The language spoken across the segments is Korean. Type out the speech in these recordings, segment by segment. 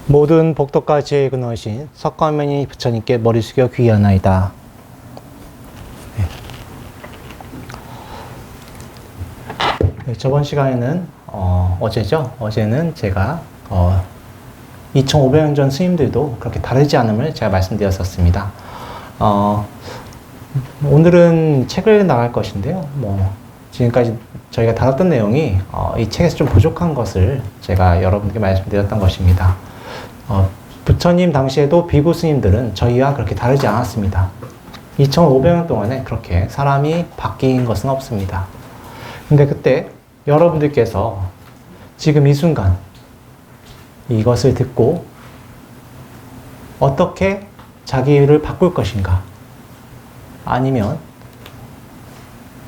모든 복덕과 지혜에 근원하신 석가모니 부처님께 머리 숙여 귀의하나이다. 네, 저번 시간에는 어제죠? 어제는 제가 2500년 전 스님들도 그렇게 다르지 않음을 제가 말씀드렸었습니다. 오늘은 책을 나갈 것인데요. 지금까지 저희가 다뤘던 내용이 이 책에서 좀 부족한 것을 제가 여러분께 말씀드렸던 것입니다. 부처님 당시에도 비구 스님들은 저희와 그렇게 다르지 않았습니다. 2500년 동안에 그렇게 사람이 바뀐 것은 없습니다. 근데 그때 여러분들께서 지금 이 순간 이것을 듣고 어떻게 자기를 바꿀 것인가? 아니면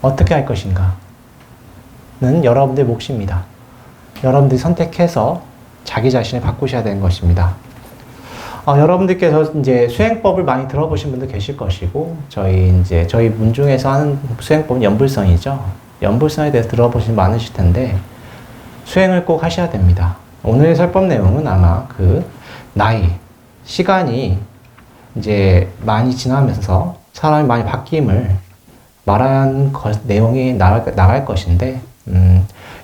어떻게 할 것인가? 는 여러분들의 몫입니다. 여러분들이 선택해서 자기 자신을 바꾸셔야 되는 것입니다. 여러분들께서 이제 수행법을 많이 들어보신 분도 계실 것이고, 저희 문중에서 하는 수행법은 연불성이죠. 연불성에 대해서 들어보신 많으실 텐데, 수행을 꼭 하셔야 됩니다. 오늘의 설법 내용은 아마 나이, 시간이 이제 많이 지나면서 사람이 많이 바뀜을 말한 내용이 나갈 것인데,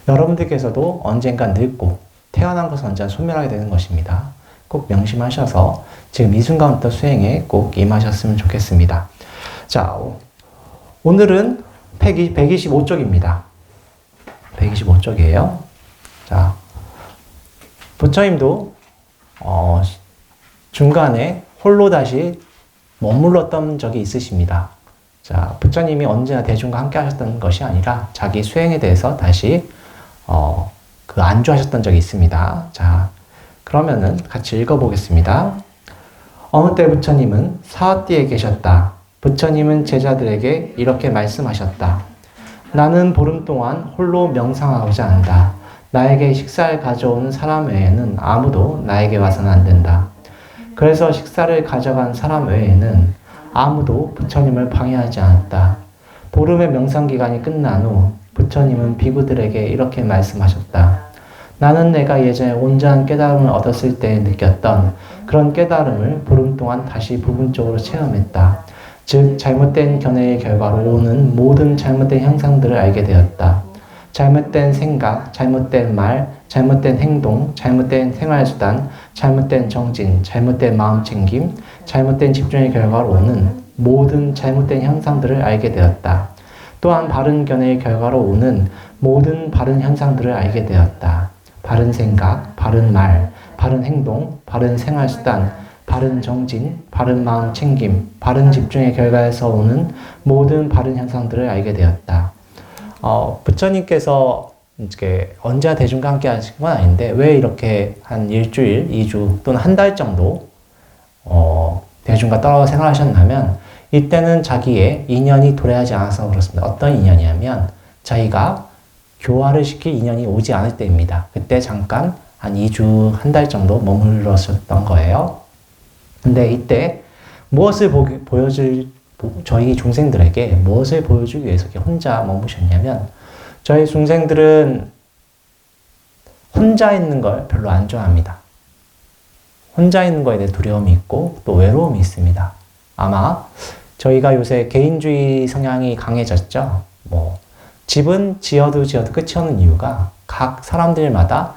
여러분들께서도 언젠간 늙고, 태어난 것은 언제나 소멸하게 되는 것입니다. 꼭 명심하셔서 지금 이 순간부터 수행에 꼭 임하셨으면 좋겠습니다. 자, 오늘은 125쪽입니다. 125쪽이에요. 자, 부처님도 중간에 홀로 다시 머물렀던 적이 있으십니다. 자, 부처님이 언제나 대중과 함께 하셨던 것이 아니라 자기 수행에 대해서 다시 안주하셨던 적이 있습니다. 자, 그러면은 같이 읽어보겠습니다. 어느 때 부처님은 사화띠에 계셨다. 부처님은 제자들에게 이렇게 말씀하셨다. 나는 보름 동안 홀로 명상하고자 한다. 나에게 식사를 가져오는 사람 외에는 아무도 나에게 와서는 안 된다. 그래서 식사를 가져간 사람 외에는 아무도 부처님을 방해하지 않았다. 보름의 명상 기간이 끝난 후 부처님은 비구들에게 이렇게 말씀하셨다. 나는 내가 예전에 온전한 깨달음을 얻었을 때 느꼈던 그런 깨달음을 보름 동안 다시 부분적으로 체험했다. 즉, 잘못된 견해의 결과로 오는 모든 잘못된 형상들을 알게 되었다. 잘못된 생각, 잘못된 말, 잘못된 행동, 잘못된 생활수단, 잘못된 정진, 잘못된 마음챙김, 잘못된 집중의 결과로 오는 모든 잘못된 형상들을 알게 되었다. 또한 바른 견해의 결과로 오는 모든 바른 현상들을 알게 되었다. 바른 생각, 바른 말, 바른 행동, 바른 생활수단, 바른 정진, 바른 마음 챙김, 바른 집중의 결과에서 오는 모든 바른 현상들을 알게 되었다. 부처님께서 이제 언제나 대중과 함께 하신 건 아닌데, 왜 이렇게 한 일주일, 2주 또는 한 달 정도, 대중과 떨어져 생활하셨냐면, 이때는 자기의 인연이 도래하지 않아서 그렇습니다. 어떤 인연이냐면, 자기가 교화를 시킬 인연이 오지 않을 때입니다. 그때 잠깐 한 2주, 한 달 정도 머물렀었던 거예요. 근데 이때 무엇을 저희 중생들에게 무엇을 보여주기 위해서 이렇게 혼자 머무셨냐면, 저희 중생들은 혼자 있는 걸 별로 안 좋아합니다. 혼자 있는 거에 대해 두려움이 있고 또 외로움이 있습니다. 아마 저희가 요새 개인주의 성향이 강해졌죠. 집은 지어도 끝이 없는 이유가 각 사람들마다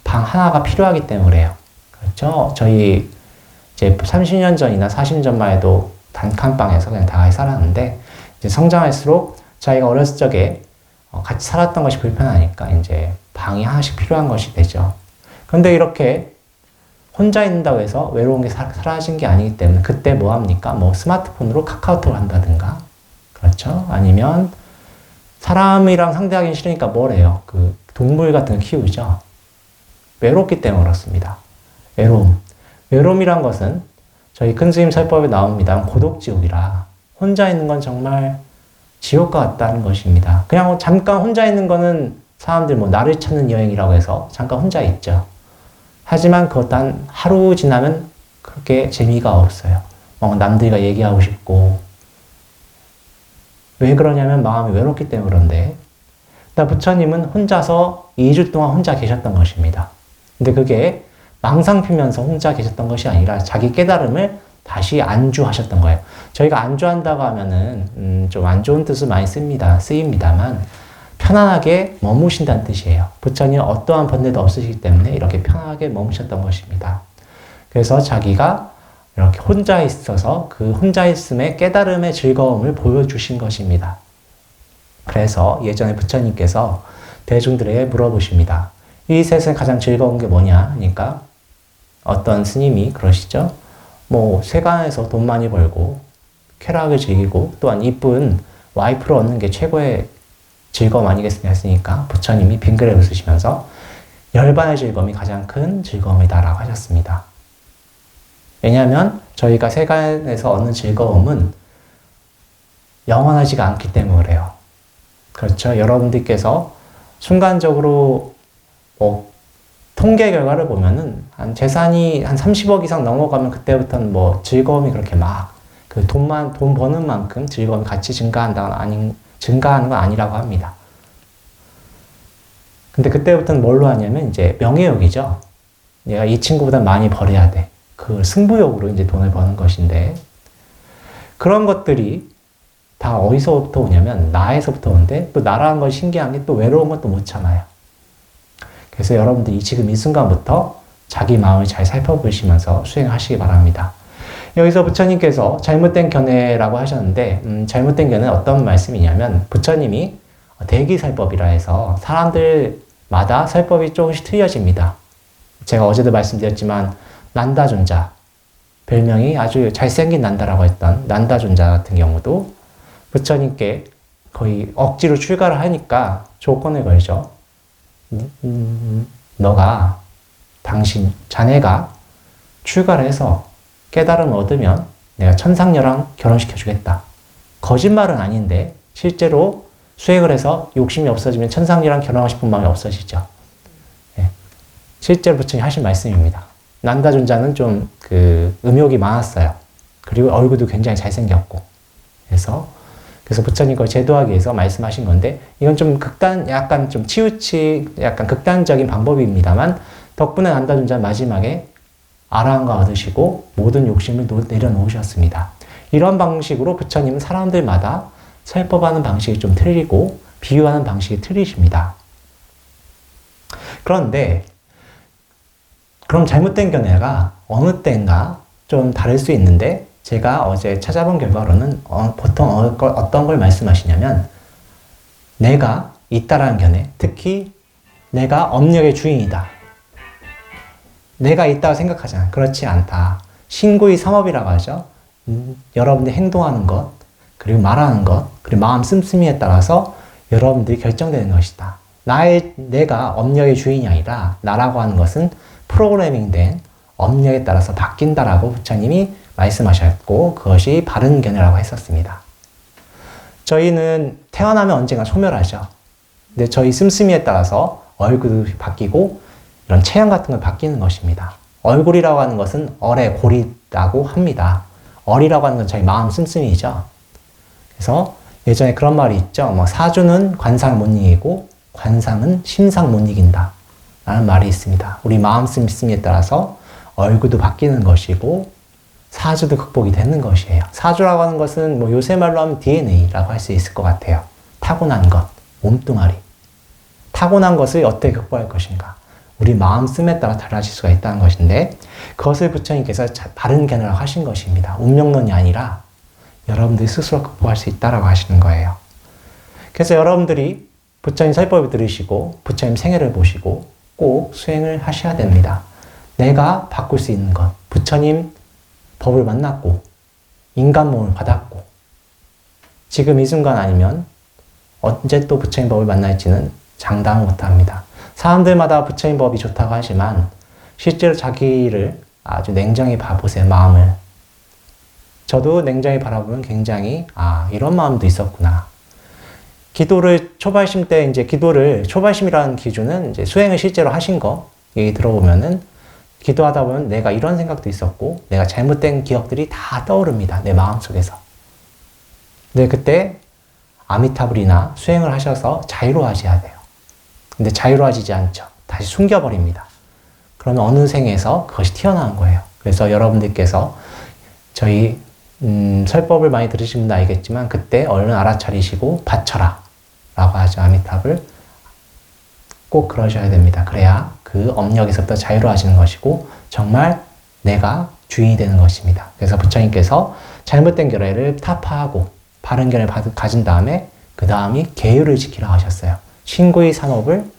방 하나가 필요하기 때문에요. 그렇죠? 저희 이제 30년 전이나 40년 전만 해도 단칸방에서 그냥 다 같이 살았는데, 이제 성장할수록 자기가 어렸을 적에 같이 살았던 것이 불편하니까 이제 방이 하나씩 필요한 것이 되죠. 그런데 이렇게 혼자 있는다고 해서 외로운 게 사라진 게 아니기 때문에 그때 뭐 합니까? 스마트폰으로 카카오톡을 한다든가, 그렇죠? 아니면 사람이랑 상대하기 싫으니까 뭘 해요? 동물 같은 거 키우죠. 외롭기 때문에 그렇습니다. 외로움이란 것은 저희 큰 스님 설법에 나옵니다. 고독지옥이라. 혼자 있는 건 정말 지옥과 같다는 것입니다. 그냥 잠깐 혼자 있는 거는 사람들 나를 찾는 여행이라고 해서 잠깐 혼자 있죠. 하지만 그것 한 하루 지나면 그렇게 재미가 없어요. 남들과 얘기하고 싶고. 왜 그러냐면 마음이 외롭기 때문에 그런데, 부처님은 혼자서 2주 동안 혼자 계셨던 것입니다. 근데 그게 망상 피면서 혼자 계셨던 것이 아니라 자기 깨달음을 다시 안주하셨던 거예요. 저희가 안주한다고 하면은 좀 안 좋은 뜻을 많이 쓰입니다만 편안하게 머무신다는 뜻이에요. 부처님은 어떠한 번뇌도 없으시기 때문에 이렇게 편안하게 머무셨던 것입니다. 그래서 자기가 이렇게 혼자 있어서 그 혼자 있음의 깨달음의 즐거움을 보여주신 것입니다. 그래서 예전에 부처님께서 대중들에게 물어보십니다. 이 세상에 가장 즐거운 게 뭐냐? 하니까 어떤 스님이 그러시죠. 뭐 세간에서 돈 많이 벌고 쾌락을 즐기고 또한 이쁜 와이프를 얻는 게 최고의 즐거움 아니겠습니까? 했으니까 부처님이 빙그레 웃으시면서 열반의 즐거움이 가장 큰 즐거움이다라고 하셨습니다. 왜냐하면 저희가 세간에서 얻는 즐거움은 영원하지가 않기 때문에 그래요. 그렇죠. 여러분들께서 순간적으로 뭐 통계 결과를 보면은 한 재산이 한 30억 이상 넘어가면 그때부터는 뭐 즐거움이 그렇게 막 그 돈 버는 만큼 즐거움이 같이 증가하는 건 아니라고 합니다. 근데 그때부터는 뭘로 하냐면 이제 명예욕이죠. 내가 이 친구보다 많이 벌어야 돼. 그 승부욕으로 이제 돈을 버는 것인데 그런 것들이 다 어디서부터 오냐면 나에서부터 오는데 또 나라는 건 신기한 게 또 외로운 건 또 못 참아요. 그래서 여러분들이 지금 이 순간부터 자기 마음을 잘 살펴보시면서 수행하시기 바랍니다. 여기서 부처님께서 잘못된 견해라고 하셨는데 잘못된 견해는 어떤 말씀이냐면 부처님이 대기살법이라 해서 사람들마다 살법이 조금씩 틀려집니다. 제가 어제도 말씀드렸지만 난다존자, 별명이 아주 잘생긴 난다라고 했던 난다존자 같은 경우도 부처님께 거의 억지로 출가를 하니까 조건을 걸죠. 자네가 출가를 해서 깨달음을 얻으면 내가 천상녀랑 결혼시켜주겠다. 거짓말은 아닌데 실제로 수행을 해서 욕심이 없어지면 천상녀랑 결혼하고 싶은 마음이 없어지죠. 네. 실제로 부처님이 하신 말씀입니다. 난다존자는 좀 음욕이 많았어요. 그리고 얼굴도 굉장히 잘생겼고. 그래서 부처님 걸 제도하기 위해서 말씀하신 건데, 이건 좀 약간 좀 약간 극단적인 방법입니다만, 덕분에 난다존자는 마지막에 아라한과 얻으시고 모든 욕심을 내려놓으셨습니다. 이런 방식으로 부처님은 사람들마다 살법하는 방식이 좀 틀리고 비유하는 방식이 틀리십니다. 그런데 그럼 잘못된 견해가 어느 때인가 좀 다를 수 있는데 제가 어제 찾아본 결과로는 보통 어떤 걸 말씀하시냐면 내가 있다라는 견해, 특히 내가 업력의 주인이다. 내가 있다고 생각하잖아. 그렇지 않다. 신구의 삼업이라고 하죠. 여러분들이 행동하는 것, 그리고 말하는 것, 그리고 마음 씀씀이에 따라서 여러분들이 결정되는 것이다. 내가 업력의 주인이 아니라 나라고 하는 것은 프로그래밍된 업력에 따라서 바뀐다라고 부처님이 말씀하셨고 그것이 바른 견해라고 했었습니다. 저희는 태어나면 언젠가 소멸하죠. 근데 저희 씀씀이에 따라서 얼굴도 바뀌고 이런 체형 같은 걸 바뀌는 것입니다. 얼굴이라고 하는 것은 얼의 골이라고 합니다. 얼이라고 하는 건 저희 마음 씀씀이죠. 그래서 예전에 그런 말이 있죠. 사주는 관상 못 이기고 관상은 심상 못 이긴다 라는 말이 있습니다. 우리 마음 씀씀이에 따라서 얼굴도 바뀌는 것이고 사주도 극복이 되는 것이에요. 사주라고 하는 것은 요새 말로 하면 DNA라고 할 수 있을 것 같아요. 타고난 것, 몸뚱아리. 타고난 것을 어떻게 극복할 것인가. 우리 마음 씀에 따라 달라질 수가 있다는 것인데 그것을 부처님께서 바른 견해라고 하신 것입니다. 운명론이 아니라 여러분들이 스스로 극복할 수 있다라고 하시는 거예요. 그래서 여러분들이 부처님 설법을 들으시고 부처님 생애를 보시고 꼭 수행을 하셔야 됩니다. 내가 바꿀 수 있는 것, 부처님 법을 만났고 인간 몸을 받았고 지금 이 순간 아니면 언제 또 부처님 법을 만날지는 장담을 못합니다. 사람들마다 부처님 법이 좋다고 하지만 실제로 자기를 아주 냉정히 봐보세요. 마음을. 저도 냉정히 바라보면 굉장히 이런 마음도 있었구나. 기도를 초발심 때 이제 초발심이라는 기준은 이제 수행을 실제로 하신 거 얘기 들어보면은 기도하다 보면 내가 이런 생각도 있었고 내가 잘못된 기억들이 다 떠오릅니다. 내 마음속에서. 근데 그때 아미타불이나 수행을 하셔서 자유로워하셔야 돼요. 근데 자유로워지지 않죠. 다시 숨겨버립니다. 그러면 어느 생에서 그것이 튀어나온 거예요. 그래서 여러분들께서 저희 설법을 많이 들으신 분도 알겠지만 그때 얼른 알아차리시고 바쳐라 라고 하죠. 아미탑을 꼭 그러셔야 됩니다. 그래야 그 업력에서부터 자유로워지는 것이고 정말 내가 주인이 되는 것입니다. 그래서 부처님께서 잘못된 결례를 타파하고 바른 결례를 가진 다음에 그 다음이 계율을 지키라고 하셨어요. 신구의 산업을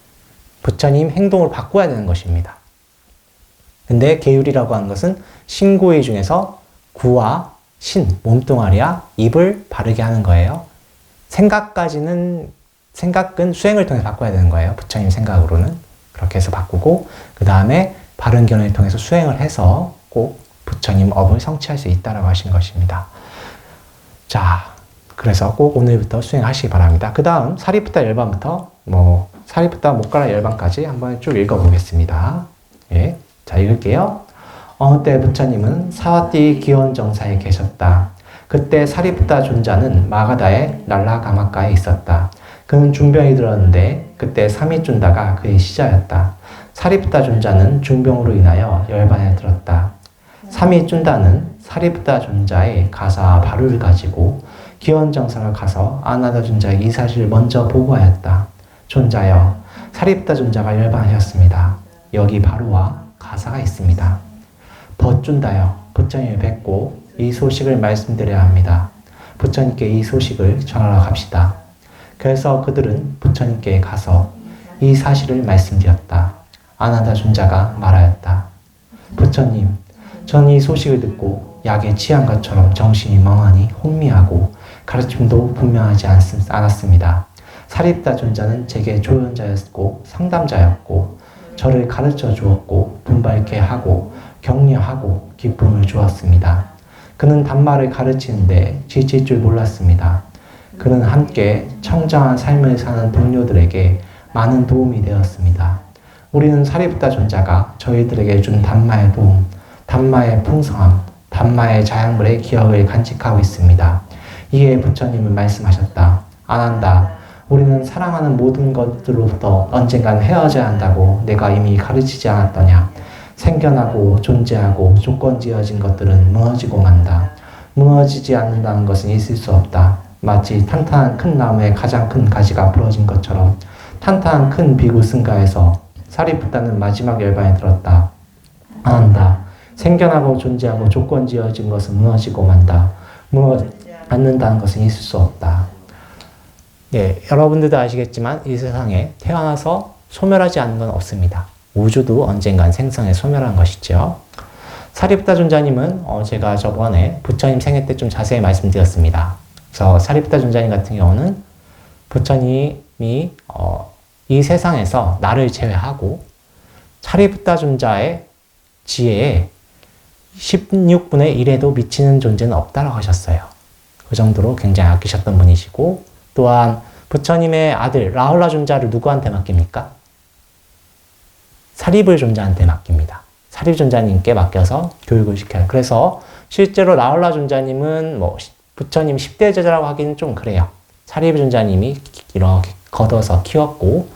부처님 행동을 바꿔야 되는 것입니다. 근데 계율이라고 하는 것은 신구의 중에서 구와 신, 몸뚱아리와 입을 바르게 하는 거예요. 생각은 수행을 통해서 바꿔야 되는 거예요. 부처님 생각으로는. 그렇게 해서 바꾸고 그 다음에 바른 견해를 통해서 수행을 해서 꼭 부처님 업을 성취할 수 있다라고 하신 것입니다. 자, 그래서 꼭 오늘부터 수행하시기 바랍니다. 그 다음 사리푸타 열반부터 사리푸타 모가라 열반까지 한번 쭉 읽어보겠습니다. 예, 자 읽을게요. 어느 때 부처님은 사와띠 기원정사에 계셨다. 그때 사리푸타 존자는 마가다의 랄라가마가에 있었다. 그는 중병이 들었는데 그때 사미쭌다가 그의 시자였다. 사리푸타 존자는 중병으로 인하여 열반에 들었다. 사미쭌다는 사리푸타 존자의 가사 바루를 가지고 기원정사를 가서 아나다 존자에게 이 사실을 먼저 보고하였다. 존자여, 사리푸타 존자가 열반하셨습니다. 여기 바루와 가사가 있습니다. 벗준다여, 부처님을 뵙고 이 소식을 말씀드려야 합니다. 부처님께 이 소식을 전하러 갑시다. 그래서 그들은 부처님께 가서 이 사실을 말씀드렸다. 아나다 존자가 말하였다. 부처님, 전 이 소식을 듣고 약에 취한 것처럼 정신이 멍하니 혼미하고 가르침도 분명하지 않았습니다. 사리푸타 존자는 제게 조연자였고 상담자였고 저를 가르쳐 주었고 분발케 하고 격려하고 기쁨을 주었습니다. 그는 단말을 가르치는데 지칠 줄 몰랐습니다. 그는 함께 청정한 삶을 사는 동료들에게 많은 도움이 되었습니다. 우리는 사리푸타 존자가 저희들에게 준 단마의 도움, 단마의 풍성함, 단마의 자양물의 기억을 간직하고 있습니다. 이에 부처님은 말씀하셨다. 아난다. 우리는 사랑하는 모든 것들로부터 언젠간 헤어져야 한다고 내가 이미 가르치지 않았더냐. 생겨나고 존재하고 조건지어진 것들은 무너지고 만다. 무너지지 않는다는 것은 있을 수 없다. 마치 탄탄한 큰 나무의 가장 큰 가지가 부러진 것처럼 탄탄한 큰 비구 승가에서 사리푸타는 마지막 열반에 들었다. 아난다. 생겨나고 존재하고 조건지어진 것은 무너지고 만다. 무너지지 않는다는 것은 있을 수 없다. 예, 여러분들도 아시겠지만 이 세상에 태어나서 소멸하지 않는 건 없습니다. 우주도 언젠간 생성해 소멸한 것이죠. 사리푸타 존자님은 제가 저번에 부처님 생애 때 좀 자세히 말씀드렸습니다. 그래서 사리푸타 존자님 같은 경우는 부처님이 이 세상에서 나를 제외하고 사리푸타 존자의 지혜에 16분의 1에도 미치는 존재는 없다라고 하셨어요. 그 정도로 굉장히 아끼셨던 분이시고 또한 부처님의 아들 라훌라 존자를 누구한테 맡깁니까? 사리불 존자한테 맡깁니다. 사리불 존자님께 맡겨서 교육을 시켜요. 그래서 실제로 라훌라 존자님은 부처님 10대 제자라고 하기는 좀 그래요. 사리불 존자님이 이렇게 걷어서 키웠고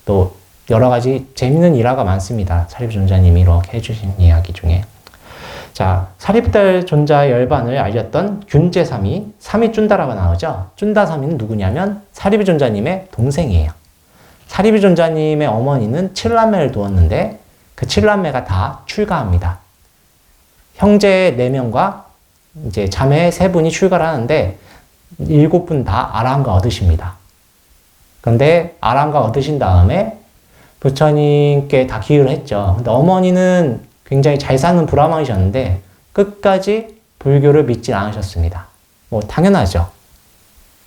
또 여러 가지 재밌는 일화가 많습니다. 사리불 존자님이 이렇게 해주신 이야기 중에. 자, 사리푸타 존자의 열반을 알렸던 균제삼이 사미쭌다라고 나오죠. 쭌다삼이는 누구냐면 사리불 존자님의 동생이에요. 사리불 존자님의 어머니는 7남매를 두었는데 그 7남매가 다 출가합니다. 형제 4명과 이제 자매 3분이 출가를 하는데 7분 다 아라함과 얻으십니다. 그런데 아라함과 얻으신 다음에 부처님께 다 기유를 했죠. 근데 어머니는 굉장히 잘 사는 브라ಹ്మణ이셨는데 끝까지 불교를 믿지 않으셨습니다. 당연하죠.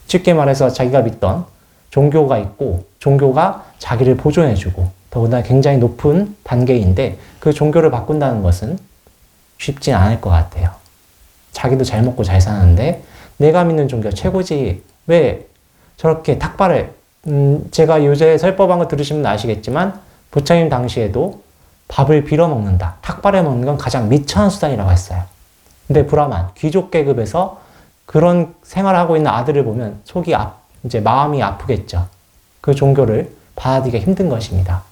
쉽게 말해서 자기가 믿던 종교가 있고 종교가 자기를 보존해주고 더군다나 굉장히 높은 단계인데 그 종교를 바꾼다는 것은 쉽진 않을 것 같아요. 자기도 잘 먹고 잘 사는데 내가 믿는 종교가 최고지 왜 저렇게 탁발을 제가 요새 설법한 거 들으시면 아시겠지만 부처님 당시에도 밥을 빌어먹는다. 탁발해 먹는 건 가장 미천한 수단이라고 했어요. 근데 브라만, 귀족 계급에서 그런 생활을 하고 있는 아들을 보면 이제 마음이 아프겠죠. 그 종교를 받아들이기가 힘든 것입니다.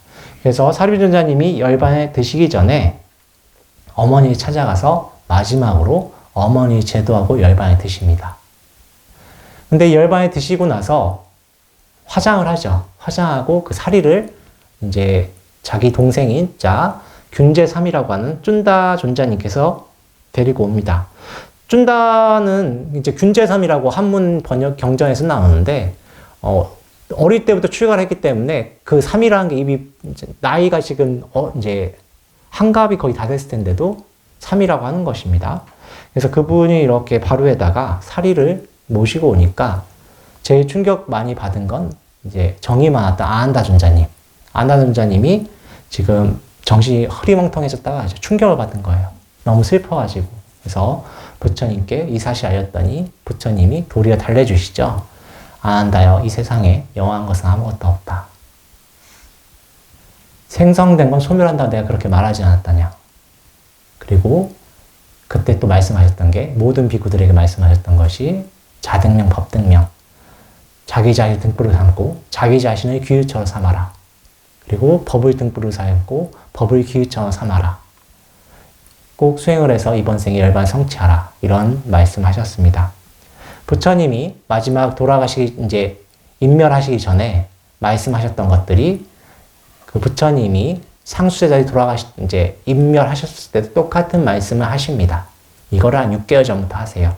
그래서 사리부전자님이 열반에 드시기 전에 어머니를 찾아가서 마지막으로 어머니 제도하고 열반에 드십니다. 근데 열반에 드시고 나서 화장을 하죠. 화장하고 그 사리를 이제 자기 동생인 균제삼이라고 하는 쭌다 존자님께서 데리고 옵니다. 쭌다는 이제 균제삼이라고 한문 번역 경전에서 나오는데, 어릴 때부터 출가를 했기 때문에 그 삼이라는 게 이미 나이가 지금 이제 한갑이 거의 다 됐을 텐데도 삼이라고 하는 것입니다. 그래서 그분이 이렇게 바루에다가 사리를 모시고 오니까 제일 충격 많이 받은 건 이제 정이 많았던 아한다 존자님. 아한다 존자님이 지금 정신이 흐리멍텅해졌다가 이제 충격을 받은 거예요. 너무 슬퍼가지고. 그래서 부처님께 이 사실 알렸더니 부처님이 도리어 달래주시죠. 아한다여, 이 세상에 영원한 것은 아무것도 없다. 생성된 건 소멸한다고 내가 그렇게 말하지 않았다냐. 그리고 그때 또 말씀하셨던 게, 모든 비구들에게 말씀하셨던 것이 자등명, 법등명. 자기 자신을 등불로 삼고 자기 자신을 귀유처로 삼아라. 그리고 법을 등불로 삼고 법을 귀유처로 삼아라. 꼭 수행을 해서 이번 생에 열반 성취하라. 이런 말씀하셨습니다. 부처님이 마지막 돌아가시기, 이제 인멸하시기 전에 말씀하셨던 것들이 그 부처님이 상수제자리 이제 인멸하셨을 때도 똑같은 말씀을 하십니다. 이거를 한 6개월 전부터 하세요.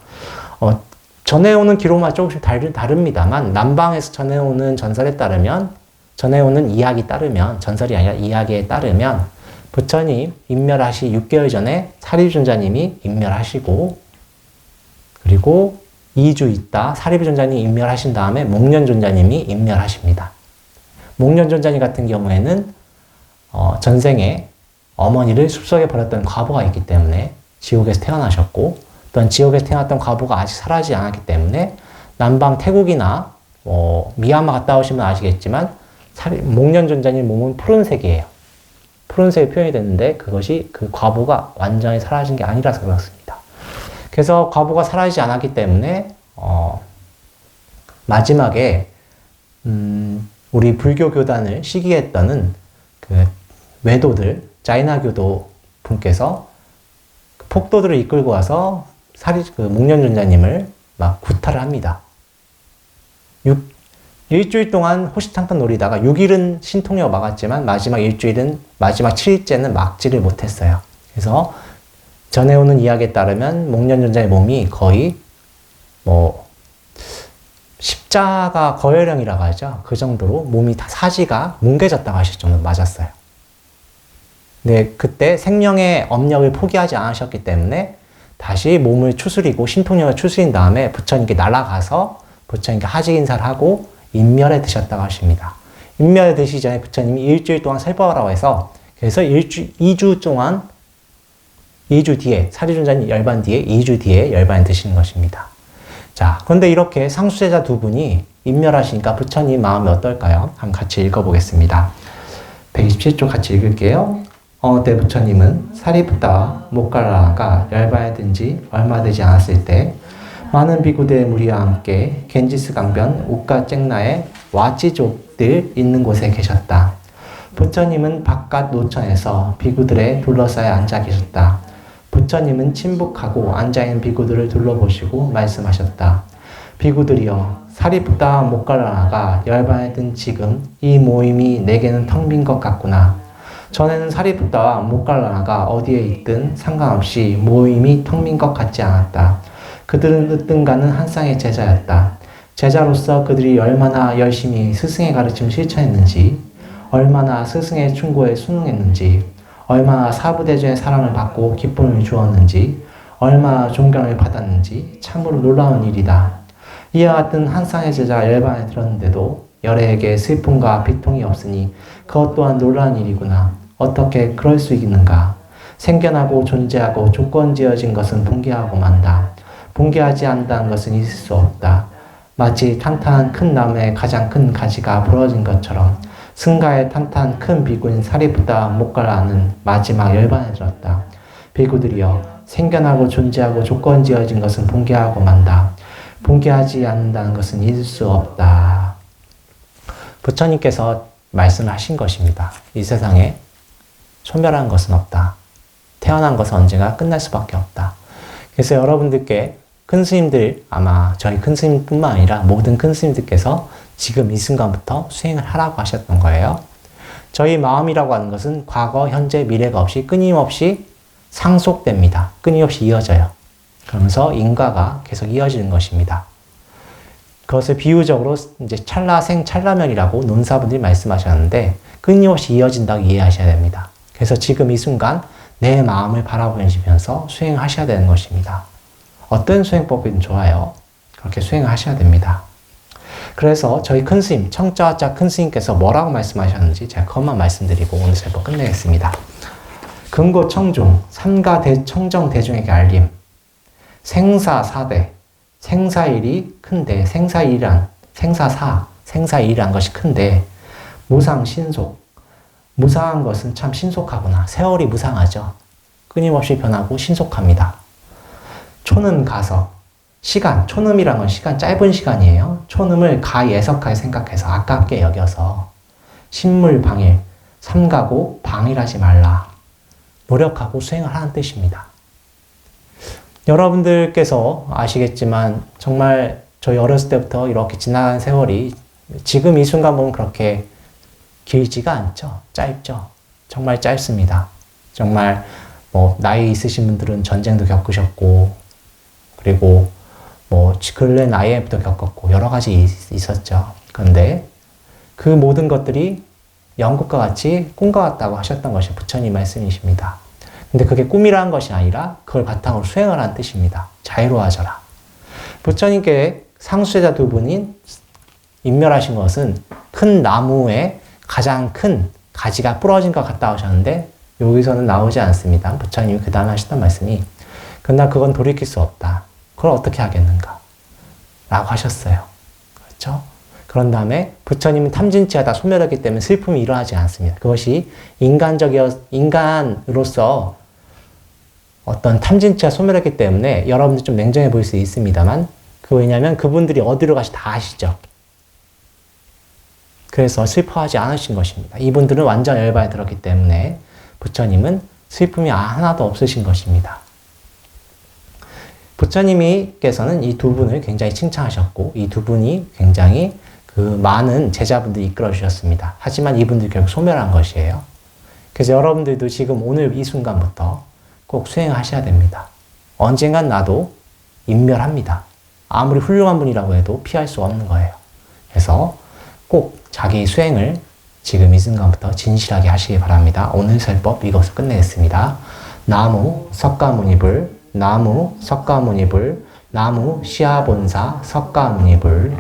전해오는 기록만 조금씩 다릅니다만, 남방에서 전해오는 전설에 따르면, 전해오는 이야기 따르면, 전설이 아니라 이야기에 따르면, 부처님 인멸하시 6개월 전에 사리부전자님이 인멸하시고, 그리고 2주 있다 사리부전자님이 인멸하신 다음에 목련존자님이 인멸하십니다. 목련존자님 같은 경우에는 전생에 어머니를 숲속에 버렸던 과부가 있기 때문에 지옥에서 태어나셨고, 또는 지옥에서 태어났던 과부가 아직 사라지지 않았기 때문에 남방 태국이나 미얀마 갔다 오시면 아시겠지만 목련존자님 몸은 푸른색이에요. 푸른색이 표현이 됐는데 그것이 그 과부가 완전히 사라진 게 아니라서 그렇습니다. 그래서 과부가 사라지지 않았기 때문에 마지막에 우리 불교 교단을 시기했던 그 외도들, 자이나교도 분께서 폭도들을 이끌고 와서 목련존자님을 막 구타를 합니다. 일주일 동안 호시탐탐 노리다가 6일은 신통력 막았지만 마지막 7일째는 막지를 못했어요. 그래서 전해오는 이야기에 따르면 목련존자의 몸이 거의 십자가 거열형이라고 하죠. 그 정도로 몸이 다 사지가 뭉개졌다고 하실 정도로 맞았어요. 네, 그때 생명의 업력을 포기하지 않으셨기 때문에 다시 몸을 추스리고 신통력을 추스린 다음에 부처님께 날아가서 부처님께 하직 인사를 하고 인멸에 드셨다고 하십니다. 인멸에 드시기 전에 부처님이 일주일 동안 살펴라고 해서, 그래서 2주 동안, 2주 뒤에, 사리존자님 열반 뒤에 2주 뒤에 열반에 드시는 것입니다. 자, 그런데 이렇게 상수제자 두 분이 인멸하시니까 부처님 마음이 어떨까요? 한번 같이 읽어보겠습니다. 127쪽 같이 읽을게요. 때 부처님은 사리부타 모갈라가 열반에 든 지 얼마 되지 않았을 때 많은 비구들의 무리와 함께 겐지스 강변 우카 쨍나의 와치족들 있는 곳에 계셨다. 부처님은 바깥 노천에서 비구들에 둘러싸여 앉아 계셨다. 부처님은 침묵하고 앉아있는 비구들을 둘러보시고 말씀하셨다. 비구들이여, 사리부타 모갈라가 열반에 든 지금 이 모임이 내게는 텅 빈 것 같구나. 전에는 사리부타와 모갈라가 어디에 있든 상관없이 모임이 텅 빈 것 같지 않았다. 그들은 으뜸가는 한 쌍의 제자였다. 제자로서 그들이 얼마나 열심히 스승의 가르침을 실천했는지, 얼마나 스승의 충고에 순응했는지, 얼마나 사부대중의 사랑을 받고 기쁨을 주었는지, 얼마나 존경을 받았는지 참으로 놀라운 일이다. 이와 같은 한 쌍의 제자 열반에 들었는데도 열애에게 슬픔과 비통이 없으니 그것 또한 놀라운 일이구나. 어떻게 그럴 수 있는가? 생겨나고 존재하고 조건 지어진 것은 붕괴하고 만다. 붕괴하지 않는다는 것은 있을 수 없다. 마치 탄탄한 큰 나무의 가장 큰 가지가 부러진 것처럼 승가의 탄탄한 큰 비구인 사리부타 모갈라는 마지막 열반에 들었다. 비구들이여, 생겨나고 존재하고 조건 지어진 것은 붕괴하고 만다. 붕괴하지 않는다는 것은 있을 수 없다. 부처님께서 말씀을 하신 것입니다. 이 세상에 소멸한 것은 없다. 태어난 것은 언젠가 끝날 수밖에 없다. 그래서 여러분들께 큰 스님들, 아마 저희 큰 스님뿐만 아니라 모든 큰 스님들께서 지금 이 순간부터 수행을 하라고 하셨던 거예요. 저희 마음이라고 하는 것은 과거, 현재, 미래가 없이 끊임없이 상속됩니다. 끊임없이 이어져요. 그러면서 인과가 계속 이어지는 것입니다. 그것을 비유적으로 이제 찰나생 찰나멸이라고 논사분들이 말씀하셨는데 끊임없이 이어진다고 이해하셔야 됩니다. 그래서 지금 이 순간 내 마음을 바라보시면서 수행하셔야 되는 것입니다. 어떤 수행법이든 좋아요. 그렇게 수행하셔야 됩니다. 그래서 저희 큰 스님, 청자자 큰 스님께서 뭐라고 말씀하셨는지 제가 그것만 말씀드리고 오늘 설법 끝내겠습니다. 근고 청중, 삼가 청정 대중에게 알림. 생사 사대, 생사일이 큰데, 생사일이란 것이 큰데, 무상 신속. 무상한 것은 참 신속하구나. 세월이 무상하죠. 끊임없이 변하고 신속합니다. 초는 가서, 시간, 초음이란 건 시간, 짧은 시간이에요. 초음을 가예석하게 생각해서 아깝게 여겨서 신물방일, 삼가고 방일하지 말라. 노력하고 수행을 하는 뜻입니다. 여러분들께서 아시겠지만 정말 저희 어렸을 때부터 이렇게 지나간 세월이 지금 이 순간 보면 그렇게 길지가 않죠. 짧죠. 정말 짧습니다. 정말 나이 있으신 분들은 전쟁도 겪으셨고 그리고 근래 나이에부터 겪었고 여러 가지 있었죠. 그런데 그 모든 것들이 연극과 같이 꿈과 같다고 하셨던 것이 부처님 말씀이십니다. 근데 그게 꿈이라는 것이 아니라 그걸 바탕으로 수행을 하는 뜻입니다. 자유로워져라. 부처님께 상수제자 두 분이 인멸하신 것은 큰 나무에 가장 큰 가지가 부러진 것 같다 하셨는데 여기서는 나오지 않습니다. 부처님이 그 다음에 하셨던 말씀이 그러나 그건 돌이킬 수 없다. 그걸 어떻게 하겠는가? 라고 하셨어요. 그렇죠? 그런 다음에 부처님은 탐진치하다 소멸하기 때문에 슬픔이 일어나지 않습니다. 그것이 인간으로서 어떤 탐진치와 소멸했기 때문에 여러분들 좀 냉정해 보일 수 있습니다만 왜냐하면 그분들이 어디로 가시 다 아시죠. 그래서 슬퍼하지 않으신 것입니다. 이분들은 완전 열반에 들었기 때문에 부처님은 슬픔이 하나도 없으신 것입니다. 부처님께서는 이 두 분을 굉장히 칭찬하셨고 이 두 분이 굉장히 그 많은 제자분들이 이끌어 주셨습니다. 하지만 이분들 결국 소멸한 것이에요. 그래서 여러분들도 지금 오늘 이 순간부터 꼭 수행하셔야 됩니다. 언젠간 나도 인멸합니다. 아무리 훌륭한 분이라고 해도 피할 수 없는 거예요. 그래서 꼭 자기 수행을 지금 이 순간부터 진실하게 하시기 바랍니다. 오늘 설법 이것을 끝내겠습니다. 나무 석가모니불, 나무 석가모니불, 나무 시아본사 석가모니불.